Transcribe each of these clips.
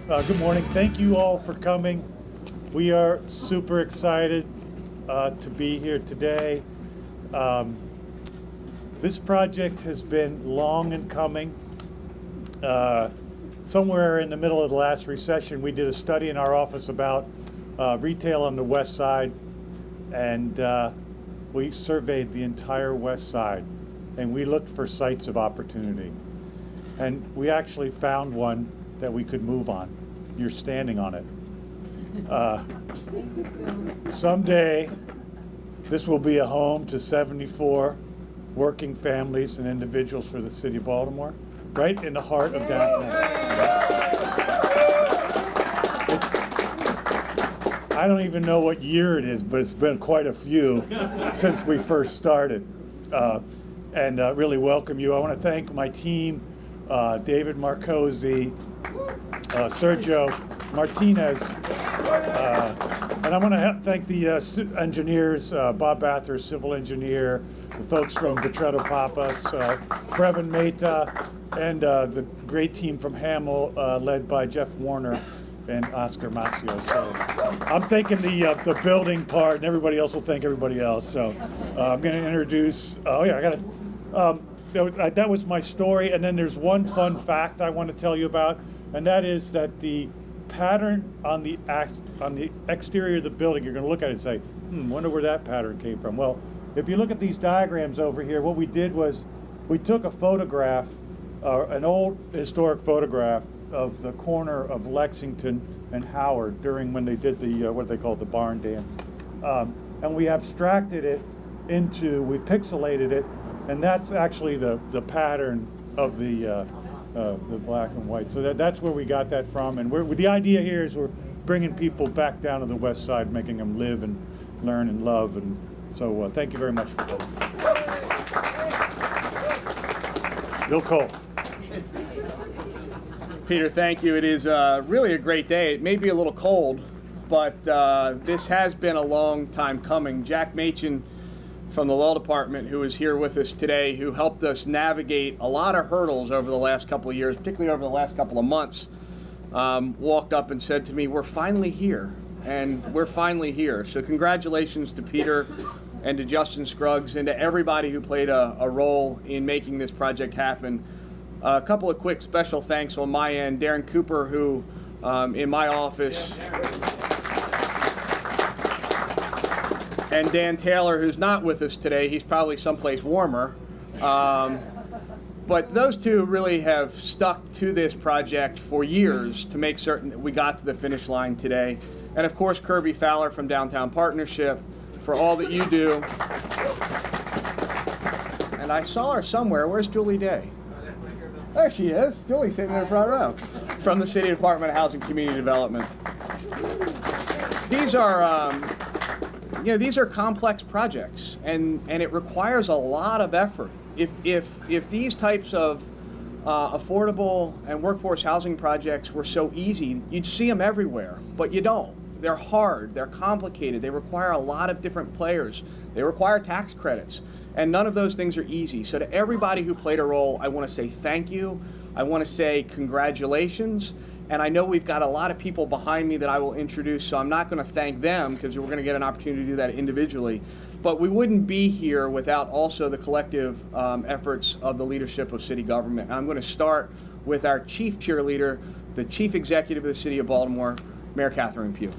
Good morning. Thank you all for coming. We are super excited to be here today. This project has been long in coming. Somewhere in the middle of the last recession, we did a study in our office about retail on the west side, and we surveyed the entire west side, and we looked for sites of opportunity. And we actually found one that we could move on. You're standing on it. Someday, this will be a home to 74 working families and individuals for the city of Baltimore, right in the heart of downtown. I don't even know what year it is, but it's been quite a few since we first started. And really welcome you. I want to thank my team, David Marcosi, Sergio Martinez, and I want to thank the engineers, Bob Bathurst, civil engineer, the folks from Vetretto Pappas, Brevin Mehta, and the great team from Hamel, led by Jeff Warner and Oscar Macio. So I'm thanking the building part, and everybody else will thank everybody else. So I'm going to introduce. Oh yeah, I got to. That was my story, and then there's one fun fact I want to tell you about, and that is that the pattern on the exterior of the building, you're going to look at it and say, wonder where that pattern came from. Well, if you look at these diagrams over here, what we did was we took a photograph, an old historic photograph of the corner of Lexington and Howard during when they did the, what they called the barn dance. And we abstracted it we pixelated it, and that's actually the pattern of the black and white. So that's where we got that from. And the idea here is we're bringing people back down to the west side, making them live and learn and love. And so thank you very much for coming. Bill Cole. Peter, thank you. It is really a great day. It may be a little cold, but this has been a long time coming. Jack Machin from the Law Department, who is here with us today, who helped us navigate a lot of hurdles over the last couple of years, particularly over the last couple of months, walked up and said to me, we're finally here, and we're finally here. So congratulations to Peter and to Justin Scruggs and to everybody who played a role in making this project happen. A couple of quick special thanks on my end. Darren Cooper, who in my office, and Dan Taylor, who's not with us today. He's probably someplace warmer. But those two really have stuck to this project for years to make certain that we got to the finish line today. And of course, Kirby Fowler from Downtown Partnership for all that you do. And I saw her somewhere. Where's Julie Day? There she is. Julie's sitting in the front row. From the City Department of Housing Community Development. These are these are complex projects, and it requires a lot of effort. If these types of affordable and workforce housing projects were so easy, you'd see them everywhere, but you don't. They're hard, they're complicated, they require a lot of different players, they require tax credits, and none of those things are easy. So to everybody who played a role, I want to say thank you, I want to say congratulations. And I know we've got a lot of people behind me that I will introduce, so I'm not going to thank them because we're going to get an opportunity to do that individually. But we wouldn't be here without also the collective efforts of the leadership of city government. And I'm going to start with our chief cheerleader, the chief executive of the city of Baltimore, Mayor Catherine Pugh.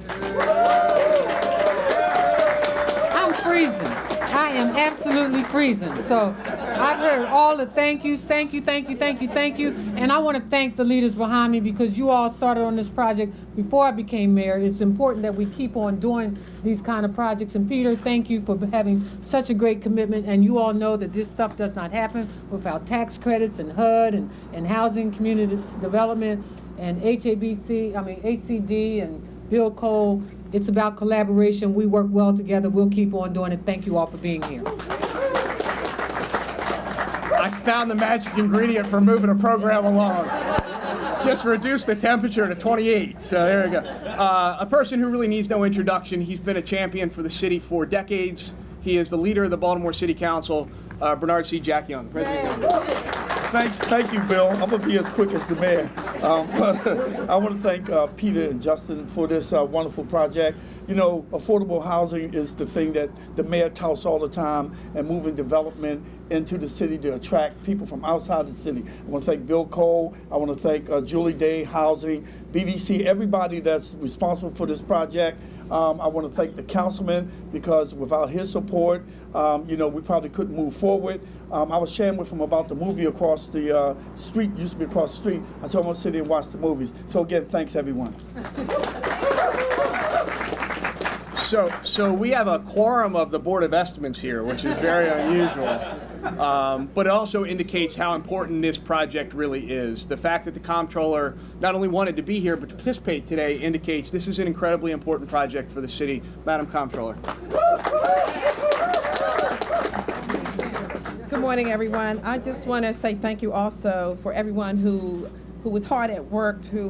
I'm freezing. I am absolutely freezing. So I've heard all the thank yous, thank you, thank you, thank you, thank you. And I want to thank the leaders behind me because you all started on this project before I became mayor. It's important that we keep on doing these kind of projects. And Peter, thank you for having such a great commitment. And you all know that this stuff does not happen without tax credits and HUD and housing community development and HCD and Bill Cole. It's about collaboration. We work well together. We'll keep on doing it. Thank you all for being here. I found the magic ingredient for moving a program along. Just reduce the temperature to 28. So there we go. A person who really needs no introduction. He's been a champion for the city for decades. He is the leader of the Baltimore City Council, Bernard C. Jack Young, President. Thank you, Bill. I'm going to be as quick as the mayor. But I want to thank Peter and Justin for this wonderful project. You know, affordable housing is the thing that the mayor touts all the time, and moving development into the city to attract people from outside the city. I want to thank Bill Cole. I want to thank Julie Day Housing, BDC, everybody that's responsible for this project. I want to thank the councilman, because without his support, you know, we probably couldn't move forward. I was sharing with him about the movie across the street, used to be across the street. I told him I would sit there and watch the movies. So again, thanks everyone. So we have a quorum of the Board of Estimates here, which is very unusual. But it also indicates how important this project really is. The fact that the comptroller not only wanted to be here but to participate today indicates this is an incredibly important project for the city. Madam Comptroller. Good morning, everyone. I just want to say thank you also for everyone who was hard at work to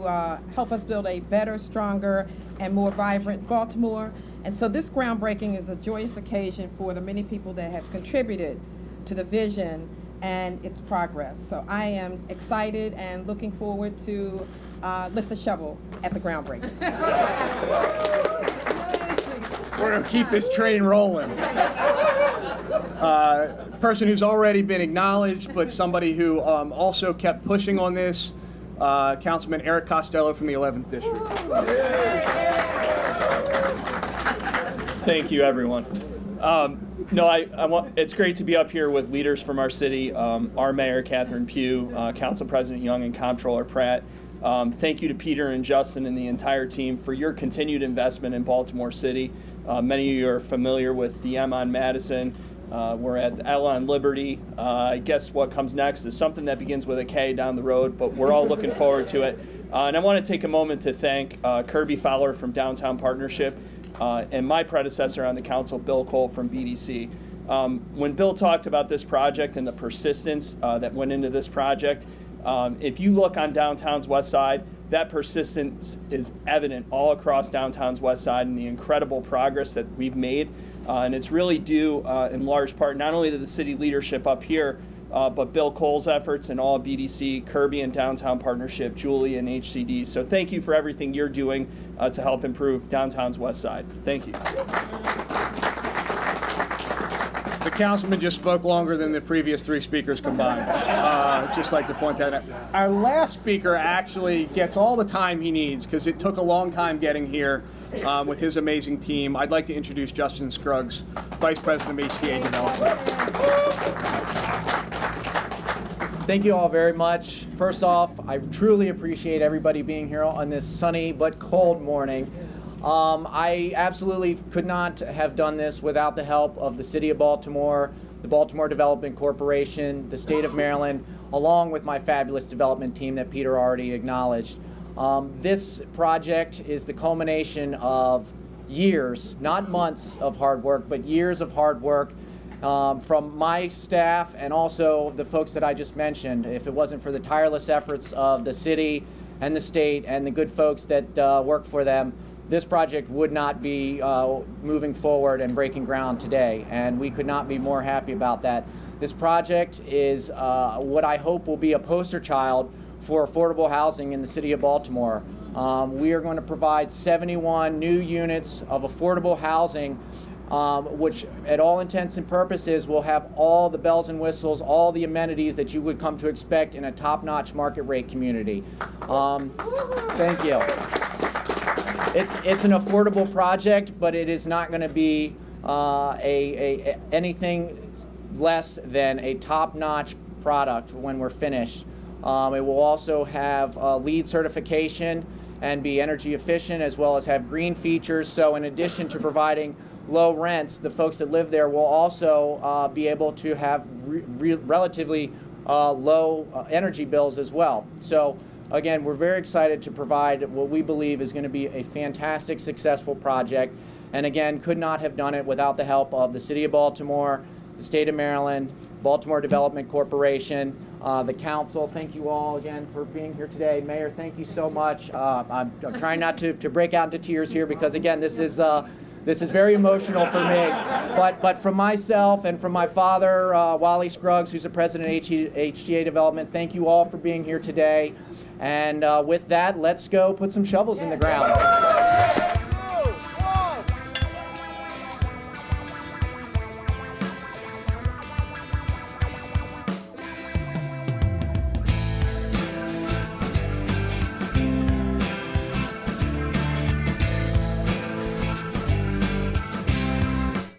help us build a better, stronger, and more vibrant Baltimore. And so this groundbreaking is a joyous occasion for the many people that have contributed to the vision and its progress. So I am excited and looking forward to lift the shovel at the groundbreaking. We're going to keep this train rolling. Person who's already been acknowledged, but somebody who also kept pushing on this, Councilman Eric Costello from the 11th District. Thank you, everyone. It's great to be up here with leaders from our city, our mayor, Catherine Pugh, Council President Young, and Comptroller Pratt. Thank you to Peter and Justin and the entire team for your continued investment in Baltimore City. Many of you are familiar with the M on Madison. We're at L on Liberty. I guess what comes next is something that begins with a K down the road, but we're all looking forward to it. And I want to take a moment to thank Kirby Fowler from Downtown Partnership and my predecessor on the council, Bill Cole from BDC. When Bill talked about this project and the persistence that went into this project, if you look on downtown's west side, that persistence is evident all across downtown's west side and the incredible progress that we've made. And it's really due in large part not only to the city leadership up here, but Bill Cole's efforts and all of BDC, Kirby and Downtown Partnership, Julie and HCD. So thank you for everything you're doing to help improve downtown's west side. Thank you. The councilman just spoke longer than the previous three speakers combined. Just like to point that out. Our last speaker actually gets all the time he needs because it took a long time getting here with his amazing team. I'd like to introduce Justin Scruggs, Vice President of HCA Development. Thank you all very much. First off, I truly appreciate everybody being here on this sunny but cold morning. I absolutely could not have done this without the help of the City of Baltimore, the Baltimore Development Corporation, the State of Maryland, along with my fabulous development team that Peter already acknowledged. This project is the culmination of years, not months of hard work, but years of hard work from my staff and also the folks that I just mentioned. If it wasn't for the tireless efforts of the city and the state and the good folks that work for them, this project would not be moving forward and breaking ground today, and we could not be more happy about that. This project is what I hope will be a poster child for affordable housing in the city of Baltimore. We are going to provide 71 new units of affordable housing, which at all intents and purposes will have all the bells and whistles, all the amenities that you would come to expect in a top-notch market rate community. Thank you. It's an affordable project, but it is not going to be anything less than a top-notch product when we're finished. It will also have LEED certification and be energy efficient, as well as have green features. So in addition to providing low rents, the folks that live there will also be able to have relatively low energy bills as well. So again, we're very excited to provide what we believe is going to be a fantastic, successful project. And again, could not have done it without the help of the City of Baltimore, the State of Maryland, Baltimore Development Corporation, the council. Thank you all again for being here today. Mayor, thank you so much. I'm trying not to break out into tears here because, again, this is This is very emotional for me. But from myself and from my father, Wally Scruggs, who's the president of HGA Development, thank you all for being here today. And with that, let's go put some shovels in the ground.